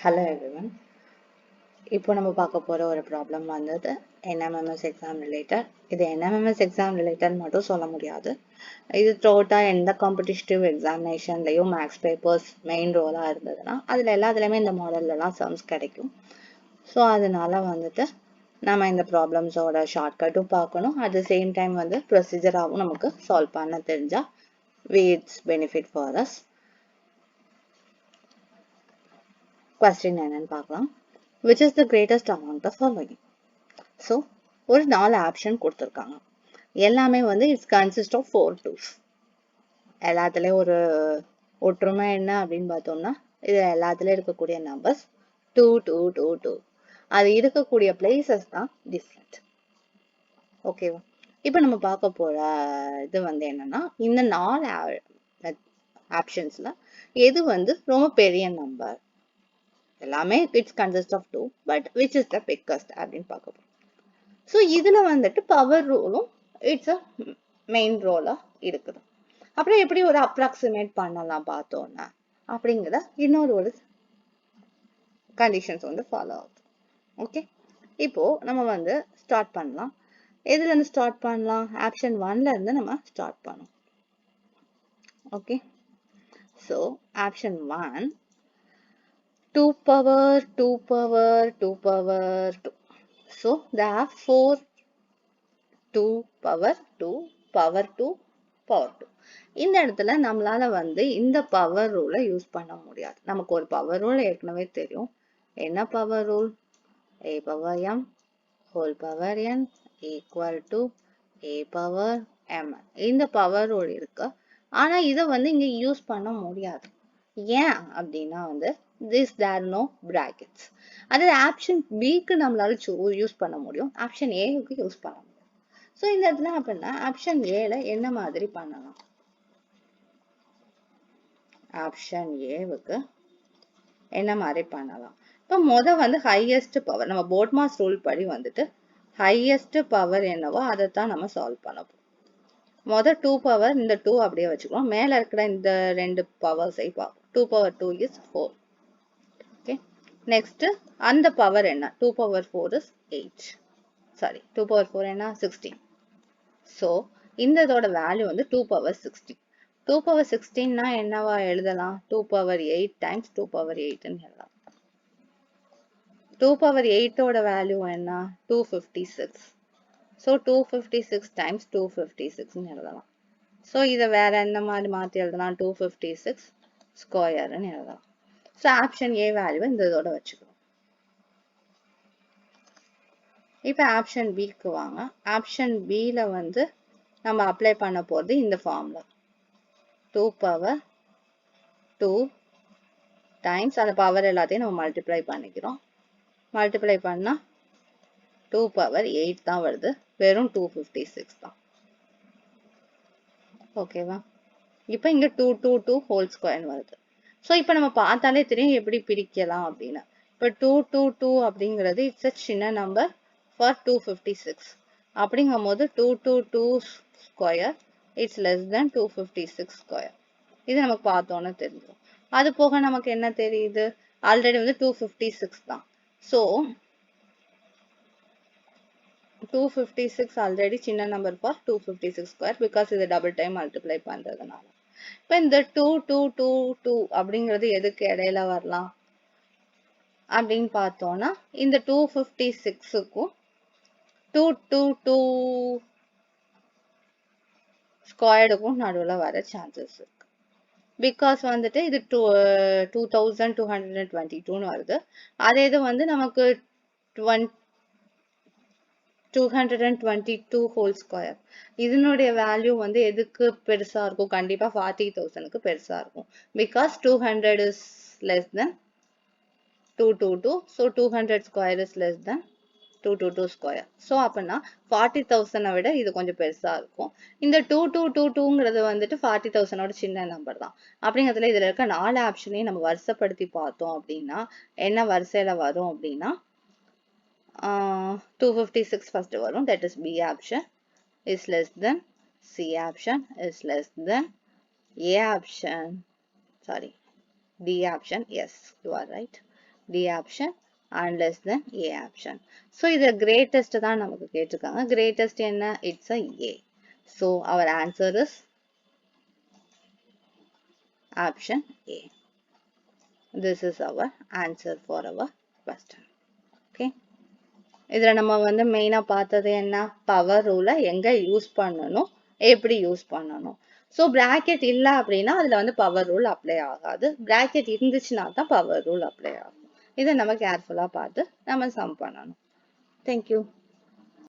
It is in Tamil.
Hello everyone. இப்போ நம்ம பார்க்க போற ஒரு ப்ராப்ளம் வந்தது NMMS எக்ஸாம் ரிலேட்டட். இது NMMS எக்ஸாம் ரிலேட்டட் மட்டும் சொல்ல முடியாது. இது டோட்டா எந்த காம்படிட்டிவ் எக்ஸாமினேஷன்லயும் மேக்ஸ் பேப்பர்ஸ் மெயின் ரோலா இருந்ததுன்னா அதுல எல்லாத்துலயுமே இந்த மாடல்லாம் சம்ஸ் கிடைக்கும். ஸோ அதனால வந்துட்டு நம்ம இந்த ப்ராப்ளம்ஸோட ஷார்ட்கட்டும் பார்க்கணும். அட் த சேம் டைம் வந்து ப்ரொசீஜராகவும் நமக்கு சால்வ் பண்ண தெரிஞ்சா it's benefit for us. Question என்னன்னு பார்க்கலாம். Which is the greatest among the following? So, ஒரு 4 ஆப்ஷன் கொடுத்துருக்காங்க. எல்லாமே வந்து இட்ஸ் கன்சிஸ்ட் ஆஃப் 4 2s. எல்லாத்துலேயும் ஒரு ஒற்றுமை என்ன அப்படின்னு பார்த்தோம்னா இது எல்லாத்துலேயும் இருக்கக்கூடிய நம்பர்ஸ் 2 2 2 2. அது இருக்கக்கூடிய பிளேசஸ் தான் டிஃப்ரெண்ட். ஓகேவா? இப்போ நம்ம பார்க்க போற இது வந்து என்னன்னா இந்த 4 ஆப்ஷன்ஸ்ல எது வந்து ரொம்ப பெரிய நம்பர்? எல்லாமே it's consist of 2 but which is the biggest அப்படின்னு பார்க்க போறோம். ஸோ இதுல வந்துட்டு பவர் ரூலும் இட்ஸ் அ மெயின் ரோலா இருக்குது. அப்புறம் எப்படி ஒரு அப்ராக்சிமேட் பண்ணலாம் பார்த்தோம்னா அப்படிங்கிற இன்னொரு ஒரு கண்டிஷன்ஸ் வந்து ஃபாலோ ஆகுது. ஓகே, இப்போ நம்ம வந்து ஸ்டார்ட் பண்ணலாம். எதுல இருந்து ஸ்டார்ட் பண்ணலாம்? ஆப்ஷன் 1ல இருந்து நம்ம ஸ்டார்ட் பண்ணோம். Okay, so option 1 2 power 2 power 2 power 2. So there are 4 2 power 2 power 2 power 2. இந்த இடத்துல நம்மளால வந்து இந்த பவர் ரூலை யூஸ் பண்ண முடியாது. நமக்கு ஒரு பவர் ரூல் ஏற்கனவே தெரியும். என்ன power rule? a power m whole power n equal to a power m. இந்த பவர் ரூல் இருக்கு. ஆனா இதை வந்து இங்க யூஸ் பண்ண முடியாது. ஏன் அப்படின்னா வந்து this there no brackets. அதாவது ஆப்ஷன் பிக்கு நம்மளால யூஸ் பண்ண முடியும், ஆப்ஷன் ஏக்கு யூஸ் பண்ண முடியும். ஸோ இந்த இடத்துல அப்படின்னா ஆப்ஷன் ஏல என்ன மாதிரி பண்ணலாம்? ஆப்ஷன் ஏவுக்கு என்ன மாதிரி பண்ணலாம்? இப்போ வந்து ஹையஸ்ட் பவர், நம்ம போட்மாஸ் ரூல் படி வந்துட்டு ஹையஸ்ட் பவர் என்னவோ அதைத்தான் நம்ம சால்வ் பண்ண போறோம். 2 பவர் இந்த 2 அப்படியே வச்சுக்கலாம். மேல இருக்கிற இந்த 2 பவர்ஸை பார்ப்போம். 2 power 2 is 4. Okay, next அந்த பவர் என்ன? 2 power 4 is 8. Sorry, 2 power 4 என்ன? 16. So இந்த இதோட வேல்யூ வந்து 2 power 16. 2 power 16 னா என்னவா எழுதலாம்? 2 power 8 times 2 power 8 ன்னு எழுதலாம். 2 power 8 ஓட வேல்யூ என்ன? 256. So 256 times 256 ன்னு எழுதலாம். So இதை வேற என்ன மாதிரி மாற்றி எழுதலாம்? 256 ஸ்கொயர்னு எழுதலாம். ஸோ ஆப்ஷன் ஏ வேல்யூ இந்த இதோட வச்சுக்கிறோம். இப்போ ஆப்ஷன் பிக்கு வாங்க. ஆப்ஷன் பியில் வந்து நம்ம அப்ளை பண்ண போகிறது இந்த ஃபார்முலா 2 power 2 டைம்ஸ் அந்த பவர் எல்லாத்தையும் நம்ம மல்டிப்ளை பண்ணிக்கிறோம். மல்டிப்ளை பண்ணால் 2 power 8 தான் வருது, வெறும் 256 தான். ஓகேவா? இப்போ இங்கே 2 2 2 ஹோல் ஸ்கொயர்னு வருது. ஸோ இப்போ நம்ம பார்த்தாலே தெரியும் எப்படி பிரிக்கலாம் அப்படின்னு. இப்போ 2 2 2 அப்படிங்கிறது இட்ஸ் அ சின்ன நம்பர் ஃபார் 256. அப்படிங்கும் போது 2 2 2 square it's less than 256 square. இது நமக்கு பார்த்தோன்னு தெரிஞ்சிடும். அது போக நமக்கு என்ன தெரியுது? ஆல்ரெடி வந்து 256 தான். ஸோ 256 ஆல்ரெடி சின்ன நம்பர் ஃபார் 256 ஸ்கொயர் பிகாஸ் இது டபுள் டைம் மல்டிப்ளை பண்ணுறதுனால. இப்போ இந்த 2 2 2 2 அப்படிங்கிறது எதுக்கு இடையில வரலாம் அப்படின்னு பார்த்தோம்னா இந்த 256க்கும் 2 2 2 ஸ்கொயர்டுக்கும் நடுவில் வர சான்சஸ் இருக்கு. பிகாஸ் வந்துட்டு இது 2222ன்னு வருது. அதே இது வந்து நமக்கு 222 ஹோல் ஸ்கொயர், இதனுடைய வேல்யூ வந்து எதுக்கு பெருசா இருக்கும்? கண்டிப்பா 40,000க்கு பெருசா இருக்கும். Because 200 is less than 222. So 200 square is less than 222 square. So அப்படின்னா 40,000 விட இது கொஞ்சம் பெருசா இருக்கும். இந்த 2222ங்கிறது வந்துட்டு 40,000ஓட சின்ன நம்பர் தான். அப்படிங்கிறதுல இதுல இருக்க 4 ஆப்ஷனையும் நம்ம வரிசைப்படுத்தி பார்த்தோம் அப்படின்னா என்ன வரிசையில வரும் அப்படின்னா 256 first வரும், that is B option is less than, C option is less than, A option, sorry, D option, yes, you are right. D option and less than A option. So the greatest தான் நமக்கு கேட்டிருக்காங்க. Greatest என்ன? It's a A. So our answer is option A. This is our answer for our question. Okay. இதுல நம்ம வந்து மெயினா பார்த்தது என்ன? பவர் ரூலை எங்க யூஸ் பண்ணணும், எப்படி யூஸ் பண்ணணும். ஸோ பிராக்கெட் இல்லை அப்படின்னா அதுல வந்து பவர் ரூல் அப்ளை ஆகாது. பிராக்கெட் இருந்துச்சுன்னா தான் பவர் ரூல் அப்ளை ஆகும். இதை நம்ம கேர்ஃபுல்லா பார்த்து நம்ம சம் பண்ணணும். தேங்க்யூ.